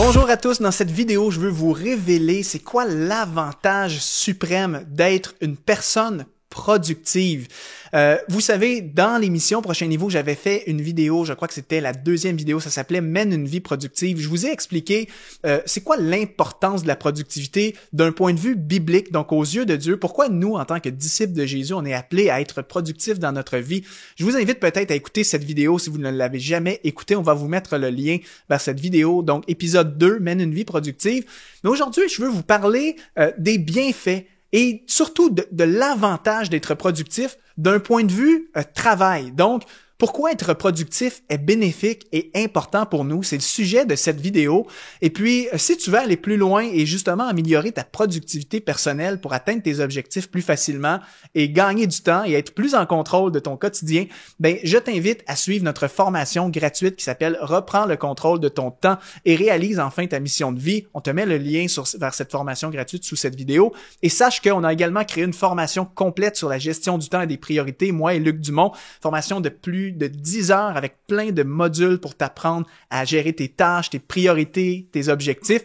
Bonjour à tous, dans cette vidéo, je veux vous révéler c'est quoi l'avantage suprême d'être une personne productive. Vous savez, dans l'émission Prochain Niveau, j'avais fait une vidéo, je crois que c'était la deuxième vidéo, ça s'appelait « Mène une vie productive ». Je vous ai expliqué c'est quoi l'importance de la productivité d'un point de vue biblique, donc aux yeux de Dieu. Pourquoi nous, en tant que disciples de Jésus, on est appelés à être productifs dans notre vie. Je vous invite peut-être à écouter cette vidéo si vous ne l'avez jamais écoutée. On va vous mettre le lien vers cette vidéo, donc épisode 2, « Mène une vie productive ». Mais aujourd'hui, je veux vous parler des bienfaits et surtout de l'avantage d'être productif d'un point de vue travail. Donc, pourquoi être productif est bénéfique et important pour nous? C'est le sujet de cette vidéo. Et puis, si tu veux aller plus loin et justement améliorer ta productivité personnelle pour atteindre tes objectifs plus facilement et gagner du temps et être plus en contrôle de ton quotidien, ben, je t'invite à suivre notre formation gratuite qui s'appelle « Reprends le contrôle de ton temps et réalise enfin ta mission de vie ». On te met le lien vers cette formation gratuite sous cette vidéo. Et sache qu'on a également créé une formation complète sur la gestion du temps et des priorités, moi et Luc Dumont, formation de plus de 10 heures avec plein de modules pour t'apprendre à gérer tes tâches, tes priorités, tes objectifs.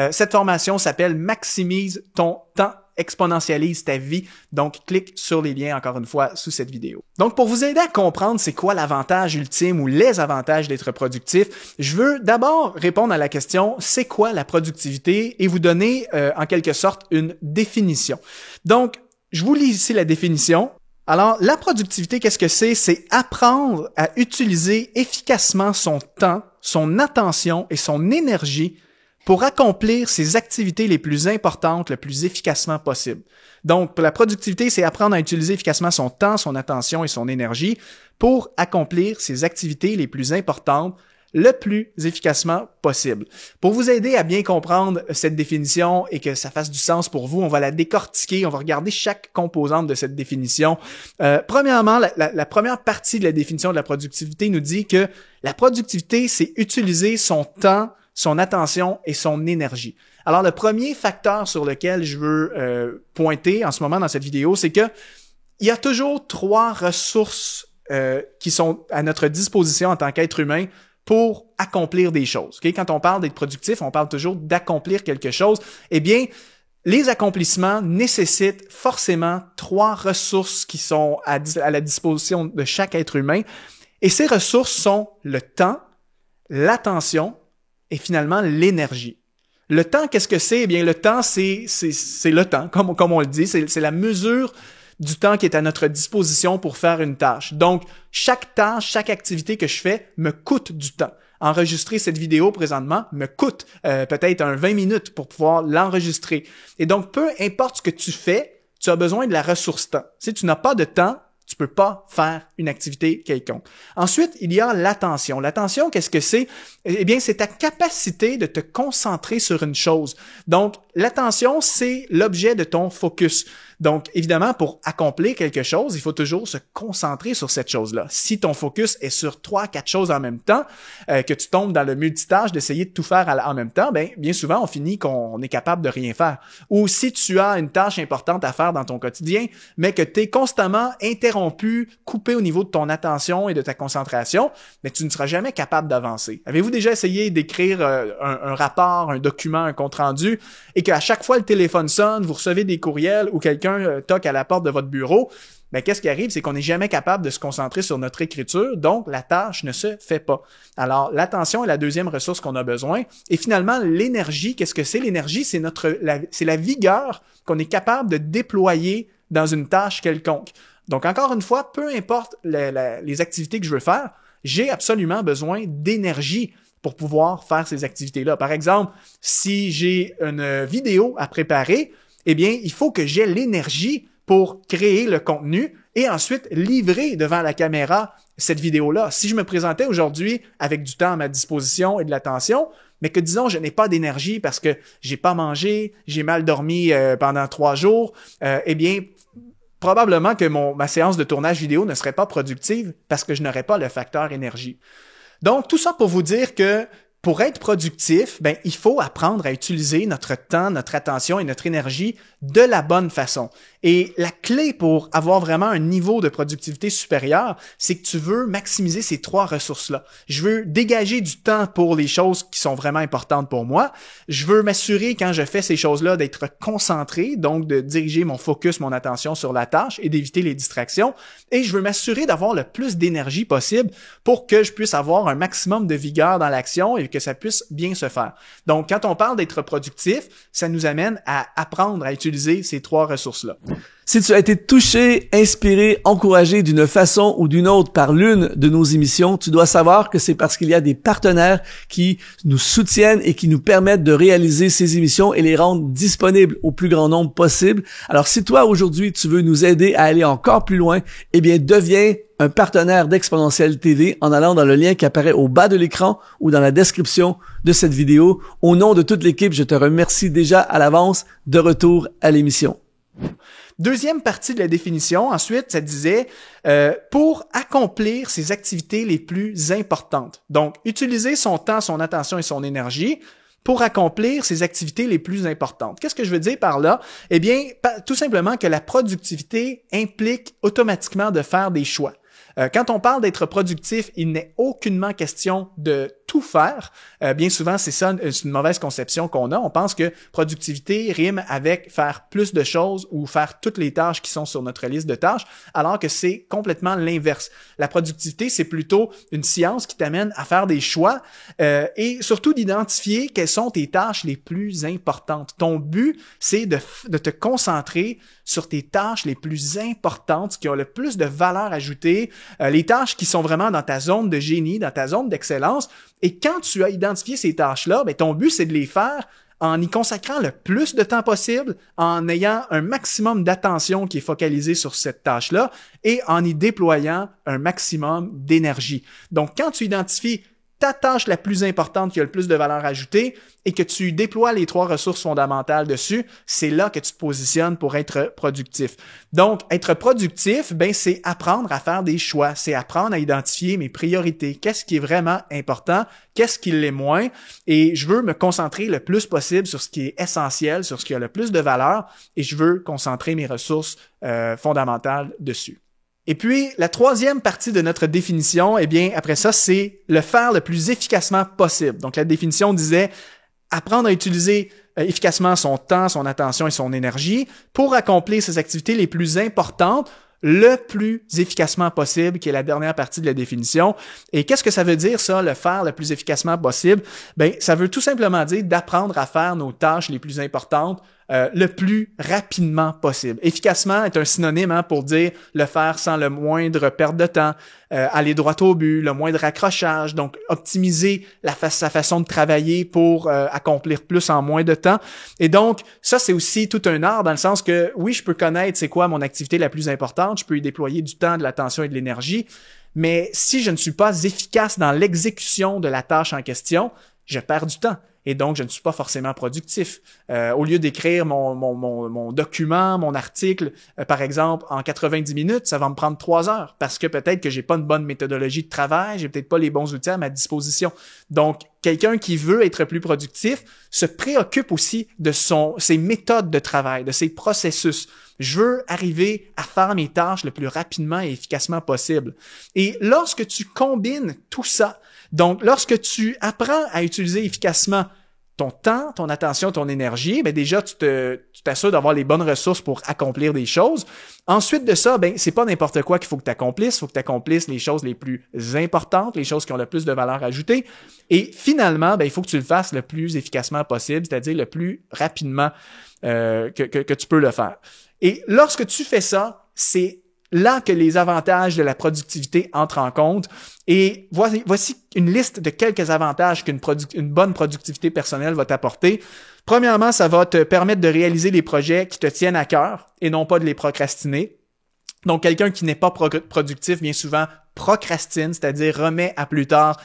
Cette formation s'appelle « Maximise ton temps, exponentialise ta vie ». Donc, clique sur les liens, encore une fois, sous cette vidéo. Donc, pour vous aider à comprendre c'est quoi l'avantage ultime ou les avantages d'être productif, je veux d'abord répondre à la question « C'est quoi la productivité ?» et vous donner, en quelque sorte, une définition. Donc, je vous lis ici la définition. Alors, la productivité, qu'est-ce que c'est? C'est apprendre à utiliser efficacement son temps, son attention et son énergie pour accomplir ses activités les plus importantes le plus efficacement possible. Donc, pour la productivité, c'est apprendre à utiliser efficacement son temps, son attention et son énergie pour accomplir ses activités les plus importantes le plus efficacement possible. Pour vous aider à bien comprendre cette définition et que ça fasse du sens pour vous, on va la décortiquer, on va regarder chaque composante de cette définition. Premièrement, la première partie de la définition de la productivité nous dit que la productivité, c'est utiliser son temps, son attention et son énergie. Alors, le premier facteur sur lequel je veux pointer en ce moment dans cette vidéo, c'est que il y a toujours 3 ressources qui sont à notre disposition en tant qu'être humain pour accomplir des choses. Okay? Quand on parle d'être productif, on parle toujours d'accomplir quelque chose. Eh bien, les accomplissements nécessitent forcément 3 ressources qui sont à la disposition de chaque être humain. Et ces ressources sont le temps, l'attention et finalement l'énergie. Le temps, qu'est-ce que c'est? Eh bien, le temps, c'est le temps, comme on le dit. C'est la mesure du temps qui est à notre disposition pour faire une tâche. Donc, chaque tâche, chaque activité que je fais me coûte du temps. Enregistrer cette vidéo présentement me coûte peut-être 20 minutes pour pouvoir l'enregistrer. Et donc, peu importe ce que tu fais, tu as besoin de la ressource temps. Si tu n'as pas de temps, tu peux pas faire une activité quelconque. Ensuite, il y a l'attention. L'attention, qu'est-ce que c'est? Eh bien, c'est ta capacité de te concentrer sur une chose. Donc, l'attention, c'est l'objet de ton focus. Donc, évidemment, pour accomplir quelque chose, il faut toujours se concentrer sur cette chose-là. Si ton focus est sur 3-4 choses en même temps, que tu tombes dans le multitâche d'essayer de tout faire en même temps, ben, bien souvent, on finit qu'on est capable de rien faire. Ou si tu as une tâche importante à faire dans ton quotidien, mais que tu es constamment interrompu, coupé au niveau de ton attention et de ta concentration, mais tu ne seras jamais capable d'avancer. Avez-vous déjà essayé d'écrire un rapport, un document, un compte-rendu, et qu'à chaque fois le téléphone sonne, vous recevez des courriels ou quelqu'un toque à la porte de votre bureau, ben qu'est-ce qui arrive? C'est qu'on n'est jamais capable de se concentrer sur notre écriture, donc la tâche ne se fait pas. Alors, l'attention est la deuxième ressource qu'on a besoin. Et finalement, l'énergie, qu'est-ce que c'est? L'énergie, c'est la vigueur qu'on est capable de déployer dans une tâche quelconque. Donc, encore une fois, peu importe les activités que je veux faire, j'ai absolument besoin d'énergie pour pouvoir faire ces activités-là. Par exemple, si j'ai une vidéo à préparer, eh bien, il faut que j'ai l'énergie pour créer le contenu et ensuite livrer devant la caméra cette vidéo-là. Si je me présentais aujourd'hui avec du temps à ma disposition et de l'attention, mais que disons, je n'ai pas d'énergie parce que j'ai pas mangé, j'ai mal dormi pendant 3 jours, eh bien, probablement que ma séance de tournage vidéo ne serait pas productive parce que je n'aurais pas le facteur énergie. Donc, tout ça pour vous dire que pour être productif, ben, il faut apprendre à utiliser notre temps, notre attention et notre énergie de la bonne façon. Et la clé pour avoir vraiment un niveau de productivité supérieur, c'est que tu veux maximiser ces 3 ressources-là. Je veux dégager du temps pour les choses qui sont vraiment importantes pour moi. Je veux m'assurer quand je fais ces choses-là d'être concentré, donc de diriger mon focus, mon attention sur la tâche et d'éviter les distractions. Et je veux m'assurer d'avoir le plus d'énergie possible pour que je puisse avoir un maximum de vigueur dans l'action et que ça puisse bien se faire. Donc, quand on parle d'être productif, ça nous amène à apprendre à utiliser ces 3 ressources-là. Si tu as été touché, inspiré, encouragé d'une façon ou d'une autre par l'une de nos émissions, tu dois savoir que c'est parce qu'il y a des partenaires qui nous soutiennent et qui nous permettent de réaliser ces émissions et les rendre disponibles au plus grand nombre possible. Alors, si toi, aujourd'hui, tu veux nous aider à aller encore plus loin, eh bien, deviens un partenaire d'Exponentiel TV en allant dans le lien qui apparaît au bas de l'écran ou dans la description de cette vidéo. Au nom de toute l'équipe, je te remercie déjà à l'avance. De retour à l'émission. Deuxième partie de la définition, ensuite, ça disait pour accomplir ses activités les plus importantes. Donc, utiliser son temps, son attention et son énergie pour accomplir ses activités les plus importantes. Qu'est-ce que je veux dire par là? Eh bien, tout simplement que la productivité implique automatiquement de faire des choix. Quand on parle d'être productif, il n'est aucunement question de tout faire. Bien souvent, c'est ça, c'est une mauvaise conception qu'on a. On pense que productivité rime avec faire plus de choses ou faire toutes les tâches qui sont sur notre liste de tâches, alors que c'est complètement l'inverse. La productivité, c'est plutôt une science qui t'amène à faire des choix et surtout d'identifier quelles sont tes tâches les plus importantes. Ton but, c'est de te concentrer sur tes tâches les plus importantes, qui ont le plus de valeur ajoutée, les tâches qui sont vraiment dans ta zone de génie, dans ta zone d'excellence. Et quand tu as identifié ces tâches-là, ben ton but, c'est de les faire en y consacrant le plus de temps possible, en ayant un maximum d'attention qui est focalisée sur cette tâche-là et en y déployant un maximum d'énergie. Donc, quand tu identifies ta tâche la plus importante qui a le plus de valeur ajoutée et que tu déploies les 3 ressources fondamentales dessus, c'est là que tu te positionnes pour être productif. Donc, être productif, ben, c'est apprendre à faire des choix, c'est apprendre à identifier mes priorités, qu'est-ce qui est vraiment important, qu'est-ce qui l'est moins, et je veux me concentrer le plus possible sur ce qui est essentiel, sur ce qui a le plus de valeur, et je veux concentrer mes ressources fondamentales dessus. Et puis, la troisième partie de notre définition, eh bien, après ça, c'est le faire le plus efficacement possible. Donc, la définition disait apprendre à utiliser efficacement son temps, son attention et son énergie pour accomplir ses activités les plus importantes le plus efficacement possible, qui est la dernière partie de la définition. Et qu'est-ce que ça veut dire, ça, le faire le plus efficacement possible? Ben, ça veut tout simplement dire d'apprendre à faire nos tâches les plus importantes le plus rapidement possible. Efficacement est un synonyme pour dire le faire sans le moindre perte de temps, aller droit au but, le moindre accrochage, donc optimiser sa façon de travailler pour accomplir plus en moins de temps. Et donc, ça, c'est aussi tout un art dans le sens que, oui, je peux connaître c'est quoi mon activité la plus importante, je peux y déployer du temps, de l'attention et de l'énergie, mais si je ne suis pas efficace dans l'exécution de la tâche en question, je perds du temps. Et donc, je ne suis pas forcément productif. Au lieu d'écrire mon document, mon article, par exemple, en 90 minutes, ça va me prendre 3 heures parce que peut-être que j'ai pas une bonne méthodologie de travail, j'ai peut-être pas les bons outils à ma disposition. Donc, quelqu'un qui veut être plus productif se préoccupe aussi de ses méthodes de travail, de ses processus. Je veux arriver à faire mes tâches le plus rapidement et efficacement possible. Et lorsque tu combines tout ça, donc lorsque tu apprends à utiliser efficacement ton temps, ton attention, ton énergie, ben déjà tu t'assures d'avoir les bonnes ressources pour accomplir des choses. Ensuite de ça, ben c'est pas n'importe quoi qu'il faut que tu accomplisses, il faut que tu accomplisses les choses les plus importantes, les choses qui ont le plus de valeur ajoutée. Et finalement, ben il faut que tu le fasses le plus efficacement possible, c'est-à-dire le plus rapidement que tu peux le faire. Et lorsque tu fais ça, c'est là que les avantages de la productivité entrent en compte. Et voici une liste de quelques avantages qu'une bonne productivité personnelle va t'apporter. Premièrement, ça va te permettre de réaliser les projets qui te tiennent à cœur et non pas de les procrastiner. Donc, quelqu'un qui n'est pas productif, bien souvent, procrastine, c'est-à-dire remet à plus tard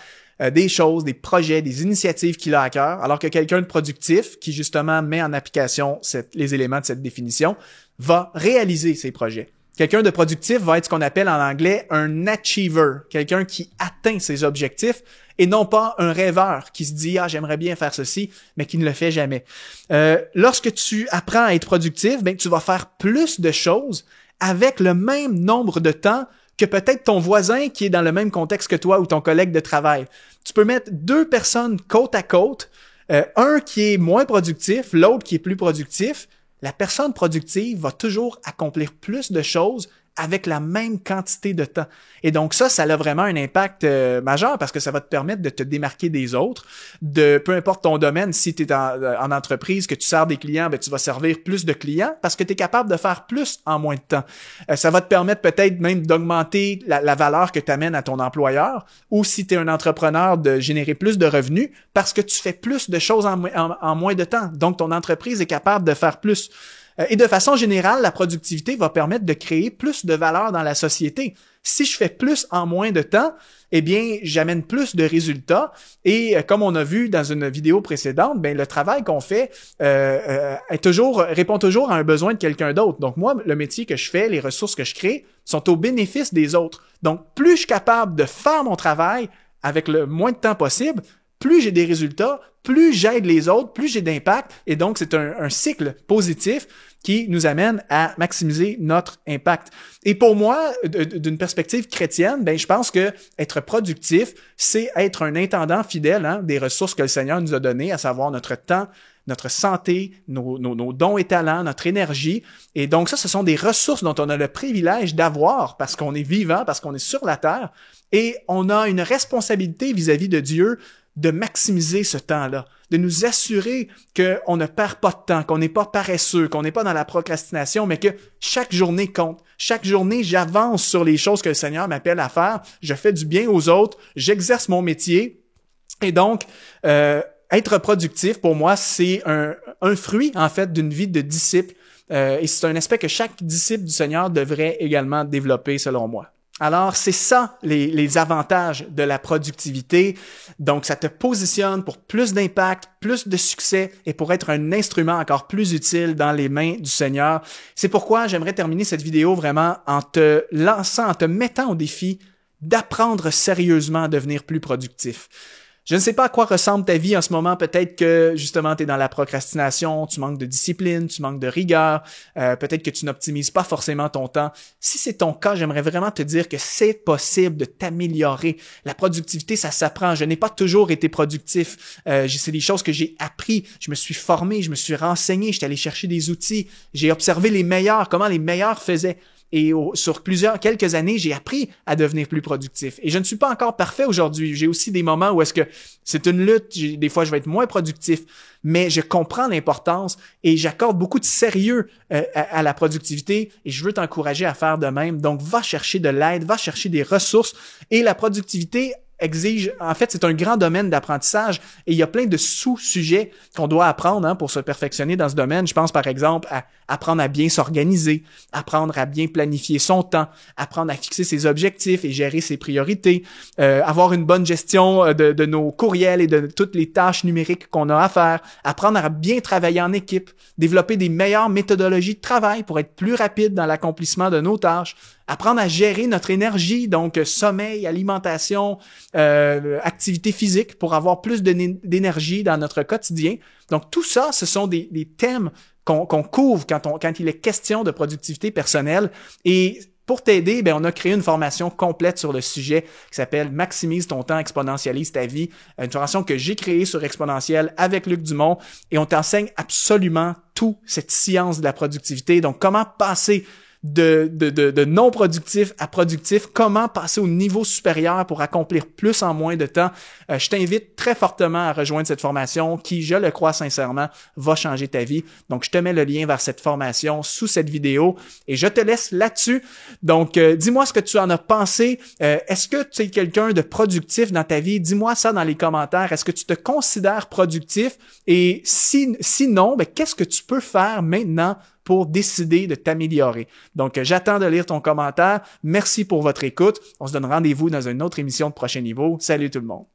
des choses, des projets, des initiatives qu'il a à cœur, alors que quelqu'un de productif, qui justement met en application les éléments de cette définition, va réaliser ses projets. Quelqu'un de productif va être ce qu'on appelle en anglais un achiever, quelqu'un qui atteint ses objectifs et non pas un rêveur qui se dit « Ah, j'aimerais bien faire ceci », mais qui ne le fait jamais. Lorsque tu apprends à être productif, ben tu vas faire plus de choses avec le même nombre de temps que peut-être ton voisin qui est dans le même contexte que toi ou ton collègue de travail. Tu peux mettre deux personnes côte à côte, un qui est moins productif, l'autre qui est plus productif. La personne productive va toujours accomplir plus de choses avec la même quantité de temps. Et donc ça a vraiment un impact majeur parce que ça va te permettre de te démarquer des autres, de peu importe ton domaine, si tu es en entreprise, que tu sers des clients, ben tu vas servir plus de clients parce que tu es capable de faire plus en moins de temps. Ça va te permettre peut-être même d'augmenter la valeur que tu amènes à ton employeur ou si tu es un entrepreneur de générer plus de revenus parce que tu fais plus de choses en moins de temps. Donc ton entreprise est capable de faire plus. Et de façon générale, la productivité va permettre de créer plus de valeur dans la société. Si je fais plus en moins de temps, eh bien, j'amène plus de résultats. Et comme on a vu dans une vidéo précédente, ben le travail qu'on fait répond toujours à un besoin de quelqu'un d'autre. Donc moi, le métier que je fais, les ressources que je crée, sont au bénéfice des autres. Donc, plus je suis capable de faire mon travail avec le moins de temps possible, plus j'ai des résultats, plus j'aide les autres, plus j'ai d'impact. Et donc, c'est un cycle positif qui nous amène à maximiser notre impact. Et pour moi, d'une perspective chrétienne, ben je pense que être productif, c'est être un intendant fidèle des ressources que le Seigneur nous a données, à savoir notre temps, notre santé, nos dons et talents, notre énergie. Et donc ça, ce sont des ressources dont on a le privilège d'avoir parce qu'on est vivant, parce qu'on est sur la terre. Et on a une responsabilité vis-à-vis de Dieu de maximiser ce temps-là, de nous assurer qu'on ne perd pas de temps, qu'on n'est pas paresseux, qu'on n'est pas dans la procrastination, mais que chaque journée compte. Chaque journée, j'avance sur les choses que le Seigneur m'appelle à faire. Je fais du bien aux autres, j'exerce mon métier. Et donc, être productif, pour moi, c'est un fruit, en fait, d'une vie de disciple. Et c'est un aspect que chaque disciple du Seigneur devrait également développer, selon moi. Alors, c'est ça, les avantages de la productivité. Donc, ça te positionne pour plus d'impact, plus de succès et pour être un instrument encore plus utile dans les mains du Seigneur. C'est pourquoi j'aimerais terminer cette vidéo vraiment en te lançant, en te mettant au défi d'apprendre sérieusement à devenir plus productif. Je ne sais pas à quoi ressemble ta vie en ce moment. Peut-être que, justement, tu es dans la procrastination, tu manques de discipline, tu manques de rigueur, peut-être que tu n'optimises pas forcément ton temps. Si c'est ton cas, j'aimerais vraiment te dire que c'est possible de t'améliorer. La productivité, ça s'apprend. Je n'ai pas toujours été productif. C'est des choses que j'ai appris. Je me suis formé, je me suis renseigné, j'étais allé chercher des outils. J'ai observé les meilleurs, comment les meilleurs faisaient. Et sur quelques années, j'ai appris à devenir plus productif. Et je ne suis pas encore parfait aujourd'hui. J'ai aussi des moments où est-ce que c'est une lutte. Des fois, je vais être moins productif. Mais je comprends l'importance et j'accorde beaucoup de sérieux à la productivité et je veux t'encourager à faire de même. Donc, va chercher de l'aide, va chercher des ressources. Et la productivité exige, en fait, c'est un grand domaine d'apprentissage et il y a plein de sous-sujets qu'on doit apprendre pour se perfectionner dans ce domaine. Je pense par exemple à apprendre à bien s'organiser, apprendre à bien planifier son temps, apprendre à fixer ses objectifs et gérer ses priorités, avoir une bonne gestion de nos courriels et de toutes les tâches numériques qu'on a à faire, apprendre à bien travailler en équipe, développer des meilleures méthodologies de travail pour être plus rapide dans l'accomplissement de nos tâches, apprendre à gérer notre énergie, donc sommeil, alimentation, activité physique pour avoir plus d'énergie dans notre quotidien. Donc tout ça, ce sont des thèmes qu'on couvre quand il est question de productivité personnelle. Et pour t'aider, on a créé une formation complète sur le sujet qui s'appelle « Maximise ton temps, exponentialise ta vie ». Une formation que j'ai créée sur Exponentiel avec Luc Dumont et on t'enseigne absolument tout cette science de la productivité. Donc, comment passer de non productif à productif, comment passer au niveau supérieur pour accomplir plus en moins de temps. Je t'invite très fortement à rejoindre cette formation qui, je le crois sincèrement, va changer ta vie. Donc, je te mets le lien vers cette formation sous cette vidéo et je te laisse là-dessus. Donc, dis-moi ce que tu en as pensé. Est-ce que tu es quelqu'un de productif dans ta vie? Dis-moi ça dans les commentaires. Est-ce que tu te considères productif? Et sinon, qu'est-ce que tu peux faire maintenant pour décider de t'améliorer? Donc, j'attends de lire ton commentaire. Merci pour votre écoute. On se donne rendez-vous dans une autre émission de Prochain Niveau. Salut tout le monde.